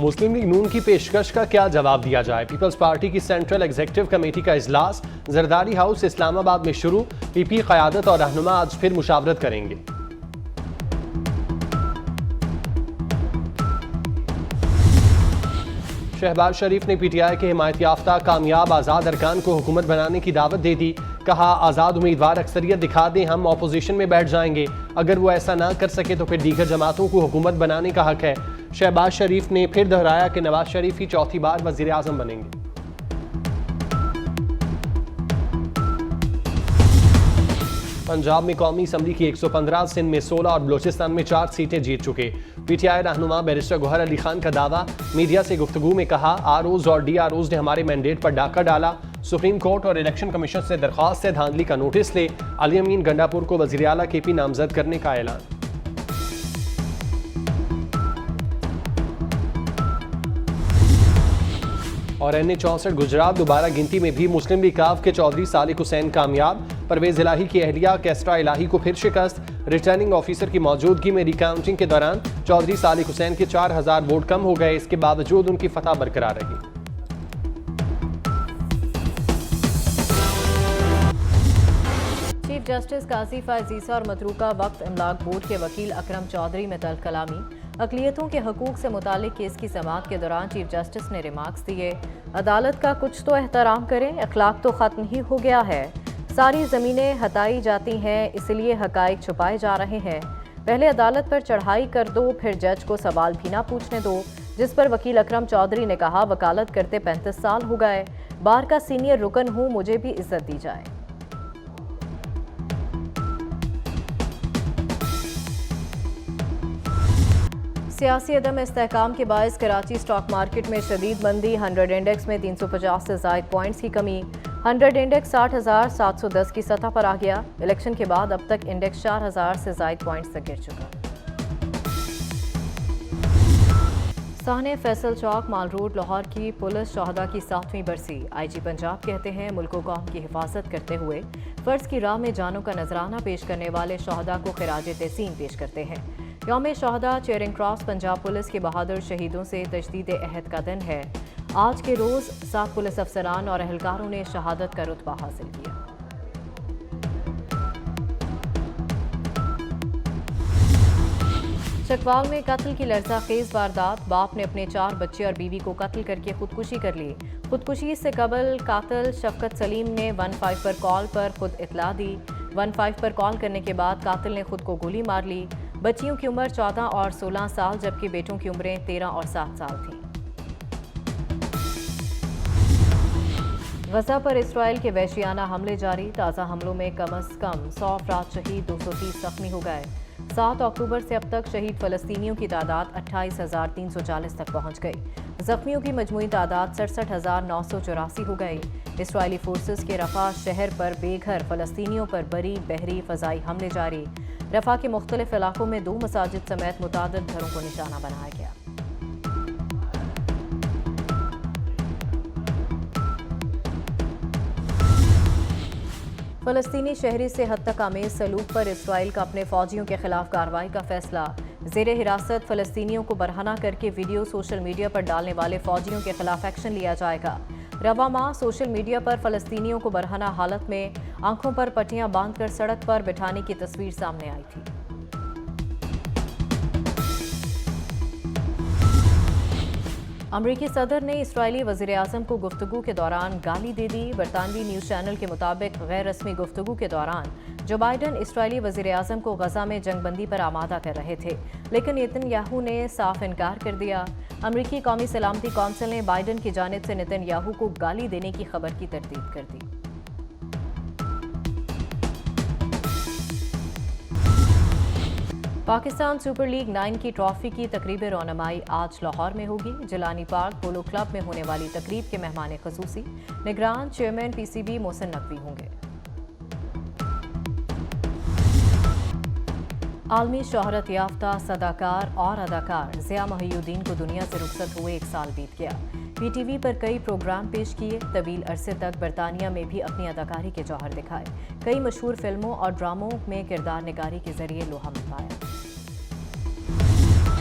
مسلم league نون کی پیشکش کا کیا جواب دیا جائے؟ پیپلز پارٹی کی سینٹرل ایگزیکٹو کمیٹی کا اجلاس زرداری ہاؤس اسلام آباد میں شروع، پی پی قیادت اور رہنما آج پھر مشاورت کریں گے۔ شہباز شریف نے پی ٹی آئی کے حمایت یافتہ کامیاب آزاد ارکان کو حکومت بنانے کی دعوت دے دی، کہا آزاد امیدوار اکثریت دکھا دیں، ہم اپوزیشن میں بیٹھ جائیں گے، اگر وہ ایسا نہ کر سکے تو پھر دیگر جماعتوں کو حکومت بنانے کا حق ہے۔ شہباز شریف نے پھر دہرایا کہ نواز شریف ہی چوتھی بار وزیر اعظم بنیں گے۔ پنجاب میں قومی اسمبلی کی 115، سندھ میں 16 اور بلوچستان میں 4 سیٹیں جیت چکے۔ پی ٹی آئی رہنما بیرسٹر گوہر علی خان کا دعویٰ، میڈیا سے گفتگو میں کہا آر اوز اور ڈی آر اوز نے ہمارے مینڈیٹ پر ڈاکہ ڈالا، سپریم کورٹ اور الیکشن کمیشن سے درخواست ہے دھاندلی کا نوٹس لے۔ علی امین گنڈاپور کو وزیر اعلیٰ کے پی نامزد کرنے کا اعلان۔ اور این اے 64 گجرات دوبارہ گنتی میں بھی مسلم لیگ کاف کے چودھری صالح حسین کامیاب، پرویز الہی کی اہلیہ کیسٹرا الہی کو پھر شکست۔ ریٹرننگ آفیسر کی موجودگی میں ری کاؤنٹنگ کے دوران چودھری صالح حسین کے 4000 ووٹ کم ہو گئے، اس کے باوجود ان کی فتح برقرار رہی۔ چیف جسٹس قاضی فائز عیسیٰ اور متروکہ وقت املاک بورڈ کے وکیل اکرم چودھری میں تلخ کلامی۔ اقلیتوں کے حقوق سے متعلق کیس کی سماعت کے دوران چیف جسٹس نے ریمارکس دیے، عدالت کا کچھ تو احترام کریں، اخلاق تو ختم ہی ہو گیا ہے، ساری زمینیں ہتائی جاتی ہیں اس لیے حقائق چھپائے جا رہے ہیں، پہلے عدالت پر چڑھائی کر دو پھر جج کو سوال بھی نہ پوچھنے دو۔ جس پر وکیل اکرم چودھری نے کہا وکالت کرتے 35 سال ہو گئے، بار کا سینئر رکن ہوں، مجھے بھی عزت دی جائے۔ سیاسی عدم استحکام کے باعث کراچی سٹاک مارکیٹ میں شدید مندی، 100 انڈیکس میں 350 سے زائد پوائنٹس کی کمی، 100 انڈیکس 60,710 کی سطح پر آ گیا۔ الیکشن کے بعد اب تک انڈیکس 4000 سے زائد پوائنٹس تک گر چکا۔ سہنے فیصل چوک مال روڈ لاہور کی پولیس شہداء کی 7ویں برسی، آئی جی پنجاب کہتے ہیں ملک و قوم کی حفاظت کرتے ہوئے فرض کی راہ میں جانوں کا نذرانہ پیش کرنے والے شہداء کو خراج تحسین پیش کرتے ہیں۔ یوم شہداء چیرنگ کراس پنجاب پولیس کے بہادر شہیدوں سے تجدید عہد کا دن ہے۔ آج کے روز 7 پولیس افسران اور اہلکاروں نے شہادت کا رتبہ حاصل کیا۔ چکوال میں قتل کی لرزہ خیز واردات، باپ نے اپنے 4 بچے اور بیوی کو قتل کر کے خودکشی کر لی۔ خودکشی سے قبل قاتل شفقت سلیم نے 15 پر کال پر خود اطلاع دی۔ 15 پر کال کرنے کے بعد قاتل نے خود کو گولی مار لی۔ بچیوں کی عمر 14 اور 16 سال جبکہ بیٹوں کی عمریں 13 اور 7 سال تھیں۔ غزہ پر اسرائیل کے وحشیانہ حملے جاری، تازہ حملوں میں کم از کم 100 افراد شہید، 230 زخمی ہو گئے۔ 7 اکتوبر سے اب تک شہید فلسطینیوں کی تعداد 28,340 تک پہنچ گئی۔ زخمیوں کی مجموعی تعداد 67,984 ہو گئی۔ اسرائیلی فورسز کے رفح شہر پر بے گھر فلسطینیوں پر بری بحری فضائی حملے جاری۔ رفح کے مختلف علاقوں میں 2 مساجد سمیت متعدد گھروں کو نشانہ بنایا گیا۔ فلسطینی شہری سے حد تک آمیز سلوک پر اسرائیل کا اپنے فوجیوں کے خلاف کارروائی کا فیصلہ، زیر حراست فلسطینیوں کو برہنہ کر کے ویڈیو سوشل میڈیا پر ڈالنے والے فوجیوں کے خلاف ایکشن لیا جائے گا۔ رواں ماہ سوشل میڈیا پر فلسطینیوں کو برہنہ حالت میں آنکھوں پر پٹیاں باندھ کر سڑک پر بٹھانے کی تصویر سامنے آئی تھی۔ امریکی صدر نے اسرائیلی وزیر اعظم کو گفتگو کے دوران گالی دے دی۔ برطانوی نیوز چینل کے مطابق غیر رسمی گفتگو کے دوران جو بائیڈن اسرائیلی وزیر اعظم کو غزہ میں جنگ بندی پر آمادہ کر رہے تھے، لیکن نیتن یاہو نے صاف انکار کر دیا۔ امریکی قومی سلامتی کونسل نے بائیڈن کی جانب سے نیتن یاہو کو گالی دینے کی خبر کی تردید کر دی۔ پاکستان سپر لیگ 9 کی ٹرافی کی تقریب رونمائی آج لاہور میں ہوگی۔ جیلانی پارک پولو کلب میں ہونے والی تقریب کے مہمان خصوصی نگران chairman P C B Mohsin Naqvi ہوں گے۔ عالمی شہرت یافتہ صداکار اور اداکار ضیاء محی الدین کو دنیا سے رخصت ہوئے 1 سال بیت گیا۔ پی ٹی وی پر کئی پروگرام پیش کیے، طویل عرصے تک برطانیہ میں بھی اپنی اداکاری کے جوہر دکھائے، کئی مشہور فلموں اور ڈراموں میں کردار نگاری کے ذریعے لوہا منوایا۔